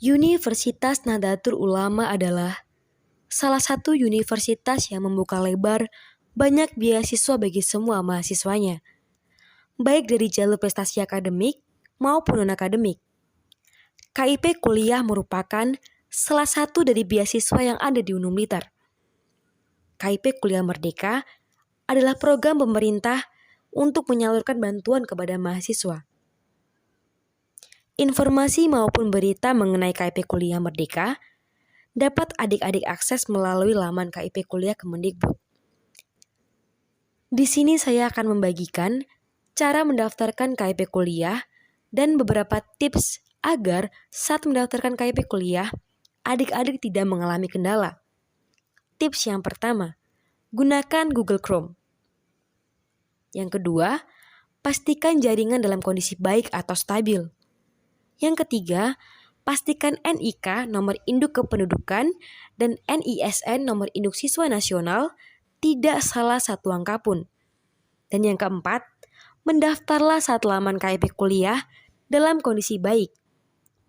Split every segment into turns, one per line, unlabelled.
Universitas Nahdlatul Ulama adalah salah satu universitas yang membuka lebar banyak beasiswa bagi semua mahasiswanya, baik dari jalur prestasi akademik maupun non-akademik. KIP Kuliah merupakan salah satu dari beasiswa yang ada di Unum Blitar. KIP Kuliah Merdeka adalah program pemerintah untuk menyalurkan bantuan kepada mahasiswa. Informasi maupun berita mengenai KIP Kuliah Merdeka dapat adik-adik akses melalui laman KIP Kuliah Kemendikbud. Di sini saya akan membagikan cara mendaftarkan KIP Kuliah dan beberapa tips agar saat mendaftarkan KIP Kuliah, adik-adik tidak mengalami kendala. Tips yang pertama, gunakan Google Chrome. Yang kedua, pastikan jaringan dalam kondisi baik atau stabil. Yang ketiga, pastikan NIK nomor induk kependudukan dan NISN nomor induk siswa nasional tidak salah satu angka pun. Dan yang keempat, mendaftarlah saat laman KIP Kuliah dalam kondisi baik.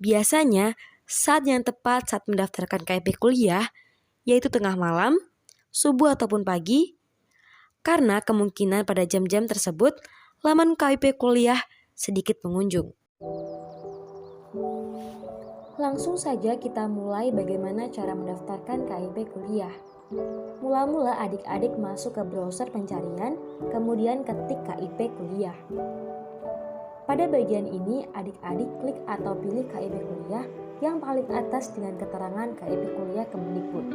Biasanya, saat yang tepat saat mendaftarkan KIP Kuliah, yaitu tengah malam, subuh ataupun pagi, karena kemungkinan pada jam-jam tersebut, laman KIP Kuliah sedikit pengunjung. Langsung saja kita mulai bagaimana cara mendaftarkan KIP Kuliah. Mula-mula adik-adik masuk ke browser pencarian, kemudian ketik KIP Kuliah. Pada bagian ini, adik-adik klik atau pilih KIP Kuliah yang paling atas dengan keterangan KIP Kuliah Kemendikbud.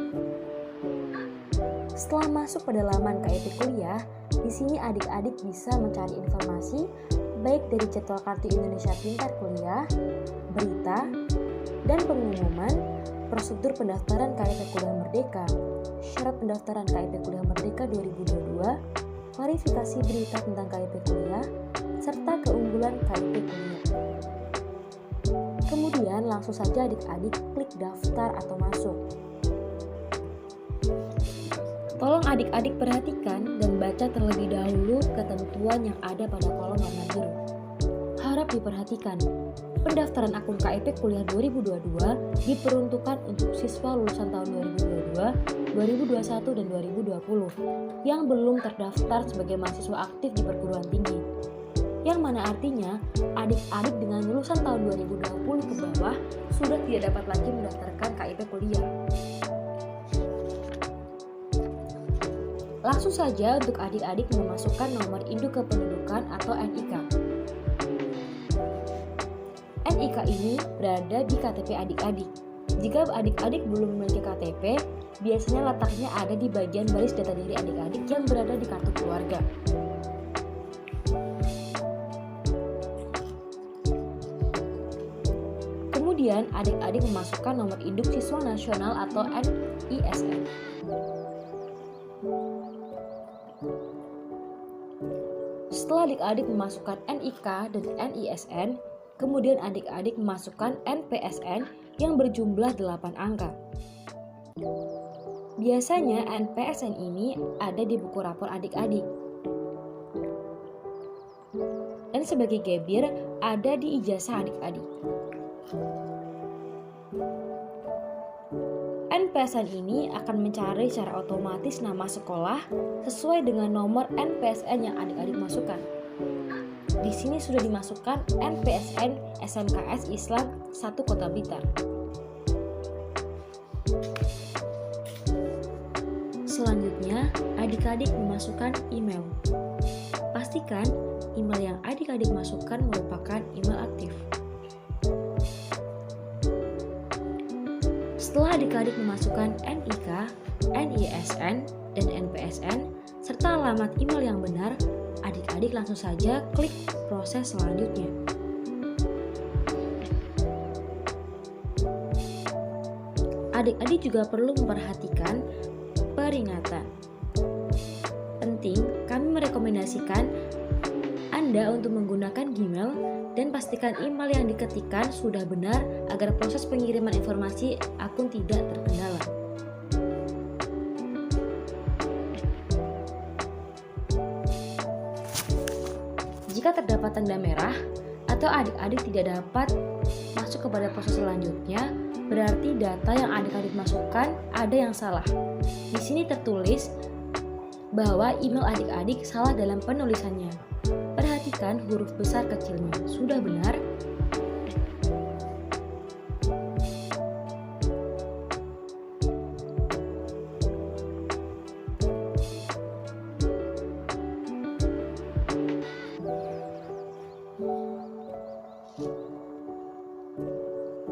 Setelah masuk pada laman KIP Kuliah, di sini adik-adik bisa mencari informasi baik dari jadwal Kartu Indonesia Pintar Kuliah, berita, dan pengumuman, prosedur pendaftaran KIP Kuliah Merdeka, syarat pendaftaran KIP Kuliah Merdeka 2022, klarifikasi berita tentang KIP Kuliah, serta keunggulan KIP Kuliah. Kemudian langsung saja adik-adik klik daftar atau masuk. Tolong adik-adik perhatikan dan baca terlebih dahulu ketentuan yang ada pada kolom warna biru. Harap diperhatikan, pendaftaran akun KIP Kuliah 2022 diperuntukkan untuk siswa lulusan tahun 2022, 2021, dan 2020 yang belum terdaftar sebagai mahasiswa aktif di perguruan tinggi. Yang mana artinya, adik-adik dengan lulusan tahun 2020 ke bawah sudah tidak dapat lagi mendaftarkan KIP Kuliah. Langsung saja untuk adik-adik memasukkan nomor induk kependudukan atau NIK. NIK ini berada di KTP adik-adik. Jika adik-adik belum memiliki KTP, biasanya letaknya ada di bagian baris data diri adik-adik yang berada di kartu keluarga. Kemudian adik-adik memasukkan nomor induk siswa nasional atau NISN. Setelah adik-adik memasukkan NIK dan NISN, kemudian adik-adik memasukkan NPSN yang berjumlah 8 angka. Biasanya NPSN ini ada di buku rapor adik-adik. Dan sebagai gebir ada di ijazah adik-adik. NPSN ini akan mencari secara otomatis nama sekolah sesuai dengan nomor NPSN yang adik-adik masukkan. Di sini sudah dimasukkan NPSN SMKS Islam 1 Kota Blitar. Selanjutnya, adik-adik memasukkan email. Pastikan email yang adik-adik masukkan merupakan email aktif. Setelah adik-adik memasukkan NIK, NISN, dan NPSN, serta alamat email yang benar, adik-adik langsung saja klik proses selanjutnya. Adik-adik juga perlu memperhatikan peringatan. Penting, kami merekomendasikan Anda untuk menggunakan Gmail dan pastikan email yang diketikkan sudah benar agar proses pengiriman informasi akun tidak terkendala. Jika terdapat tanda merah atau adik-adik tidak dapat masuk kepada proses selanjutnya, berarti data yang adik-adik masukkan ada yang salah. Di sini tertulis bahwa email adik-adik salah dalam penulisannya. Perhatikan huruf besar kecilnya. Sudah benar?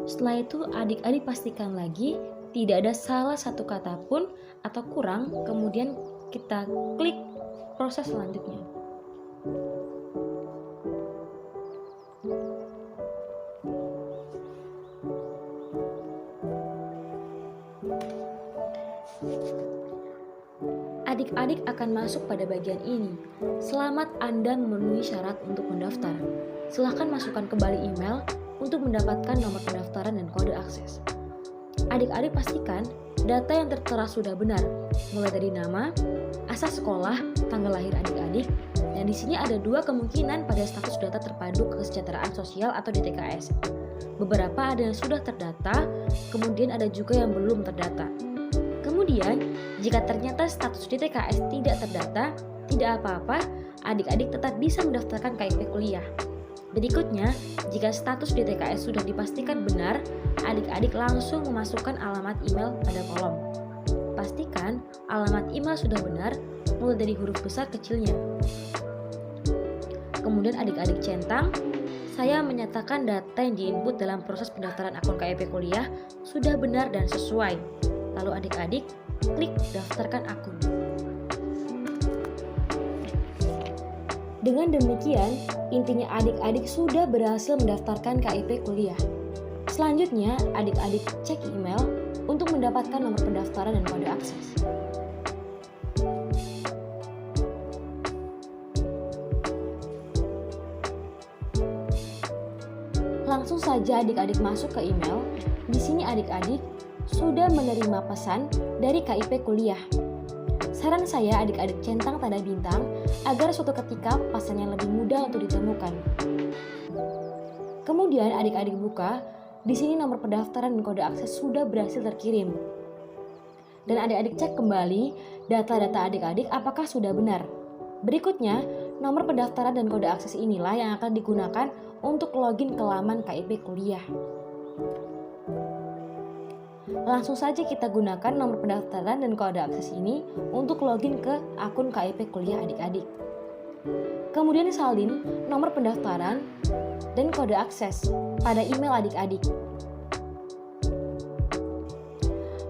Setelah itu adik-adik pastikan lagi tidak ada salah satu kata pun atau kurang, kemudian kita klik proses selanjutnya. Adik-adik akan masuk pada bagian ini. Selamat Anda memenuhi syarat untuk mendaftar. Silahkan masukkan kembali email untuk mendapatkan nomor pendaftaran dan kode akses. Adik-adik pastikan data yang tertera sudah benar, mulai dari nama, asal sekolah, tanggal lahir adik-adik, dan di sini ada dua kemungkinan pada status data terpadu kesejahteraan sosial atau DTKS. Beberapa ada yang sudah terdata, kemudian ada juga yang belum terdata. Kemudian, jika ternyata status DTKS tidak terdata, tidak apa-apa, adik-adik tetap bisa mendaftarkan KIP kuliah. Berikutnya, jika status DTKS sudah dipastikan benar, adik-adik langsung memasukkan alamat email pada kolom. Pastikan alamat email sudah benar, mulai dari huruf besar kecilnya. Kemudian adik-adik centang, saya menyatakan data yang diinput dalam proses pendaftaran akun KIP kuliah sudah benar dan sesuai. Lalu adik-adik klik daftarkan akun. Dengan demikian, intinya adik-adik sudah berhasil mendaftarkan KIP kuliah. Selanjutnya, adik-adik cek email untuk mendapatkan nomor pendaftaran dan kode akses. Langsung saja adik-adik masuk ke email. Di sini adik-adik sudah menerima pesan dari KIP kuliah. Saran saya adik-adik centang tanda bintang agar suatu ketika pesannya lebih mudah untuk ditemukan. Kemudian adik-adik buka, di sini nomor pendaftaran dan kode akses sudah berhasil terkirim. Dan adik-adik cek kembali data-data adik-adik apakah sudah benar. Berikutnya, nomor pendaftaran dan kode akses inilah yang akan digunakan untuk login ke laman KIP kuliah. Langsung saja kita gunakan nomor pendaftaran dan kode akses ini untuk login ke akun KIP kuliah adik-adik. Kemudian salin nomor pendaftaran dan kode akses pada email adik-adik.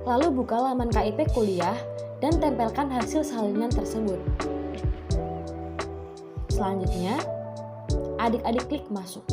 Lalu buka laman KIP kuliah dan tempelkan hasil salinan tersebut. Selanjutnya, adik-adik klik masuk.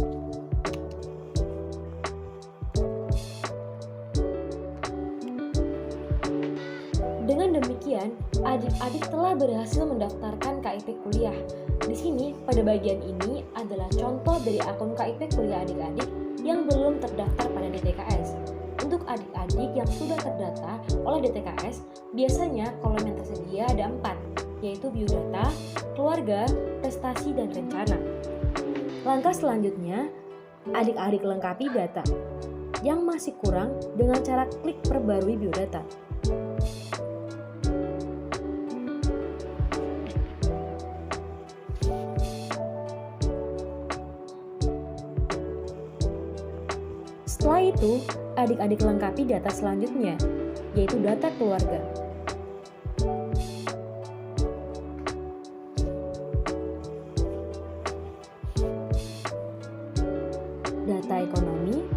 Dengan demikian, adik-adik telah berhasil mendaftarkan KIP kuliah. Di sini, pada bagian ini adalah contoh dari akun KIP kuliah adik-adik yang belum terdaftar pada DTKS. Untuk adik-adik yang sudah terdata oleh DTKS, biasanya kolom yang tersedia ada 4, yaitu biodata, keluarga, prestasi, dan rencana. Langkah selanjutnya, adik-adik lengkapi data yang masih kurang dengan cara klik perbarui biodata. Setelah itu, adik-adik lengkapi data selanjutnya, yaitu data keluarga. Data ekonomi,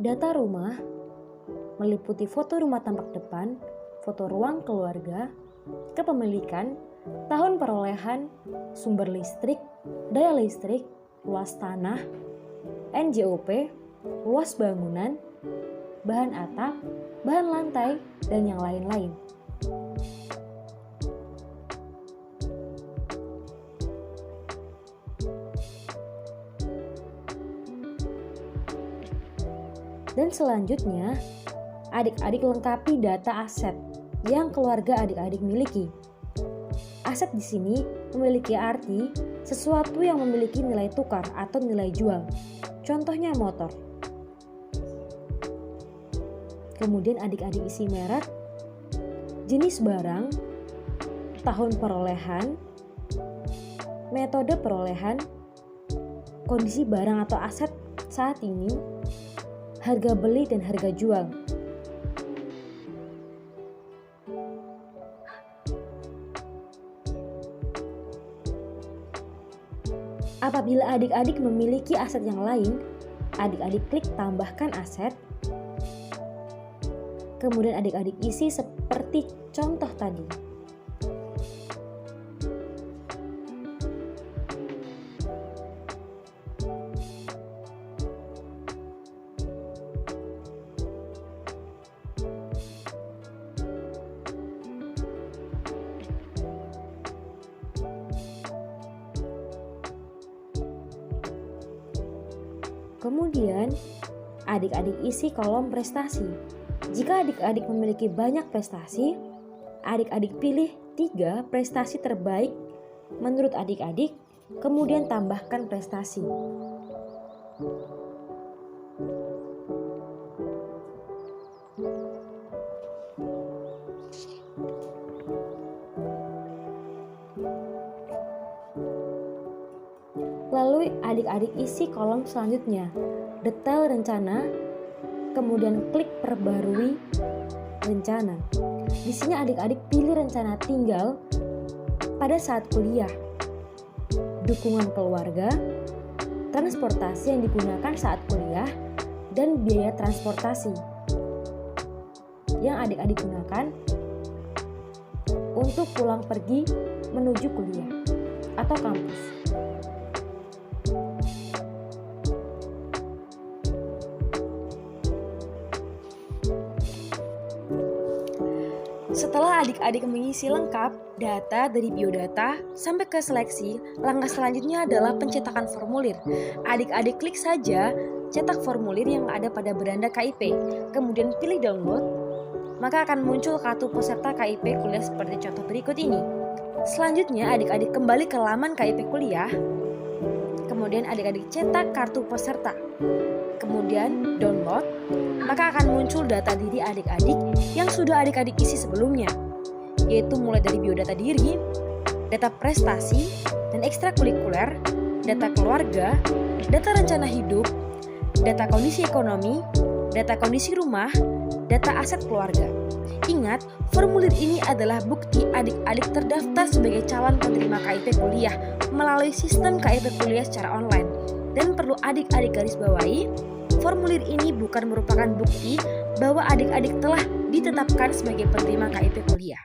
data rumah meliputi foto rumah tampak depan, foto ruang keluarga, kepemilikan, tahun perolehan, sumber listrik, daya listrik, luas tanah, NJOP, luas bangunan, bahan atap, bahan lantai, dan yang lain-lain. Dan selanjutnya, adik-adik lengkapi data aset yang keluarga adik-adik miliki. Aset di sini memiliki arti sesuatu yang memiliki nilai tukar atau nilai jual. Contohnya motor. Kemudian adik-adik isi merek, jenis barang, tahun perolehan, metode perolehan, kondisi barang atau aset saat ini, harga beli dan harga jual. Apabila adik-adik memiliki aset yang lain, adik-adik klik tambahkan aset. Kemudian adik-adik isi seperti contoh tadi. Kemudian, adik-adik isi kolom prestasi. Jika adik-adik memiliki banyak prestasi, adik-adik pilih 3 prestasi terbaik menurut adik-adik, kemudian tambahkan prestasi. Lalu adik-adik isi kolom selanjutnya, detail rencana, kemudian klik perbarui rencana. Di sini adik-adik pilih rencana tinggal pada saat kuliah, dukungan keluarga, transportasi yang digunakan saat kuliah, dan biaya transportasi yang adik-adik gunakan untuk pulang pergi menuju kuliah atau kampus. Setelah adik-adik mengisi lengkap data dari biodata sampai ke seleksi, langkah selanjutnya adalah pencetakan formulir. Adik-adik klik saja cetak formulir yang ada pada beranda KIP, kemudian pilih download, maka akan muncul kartu peserta KIP kuliah seperti contoh berikut ini. Selanjutnya adik-adik kembali ke laman KIP kuliah, kemudian adik-adik cetak kartu peserta, kemudian download, maka akan muncul data diri adik-adik yang sudah adik-adik isi sebelumnya, yaitu mulai dari biodata diri, data prestasi dan ekstrakurikuler, data keluarga, data rencana hidup, data kondisi ekonomi, data kondisi rumah, data aset keluarga. Ingat, formulir ini adalah bukti adik-adik terdaftar sebagai calon penerima KIP kuliah melalui sistem KIP kuliah secara online. Dan perlu adik-adik garis bawahi, formulir ini bukan merupakan bukti bahwa adik-adik telah ditetapkan sebagai penerima KIP kuliah.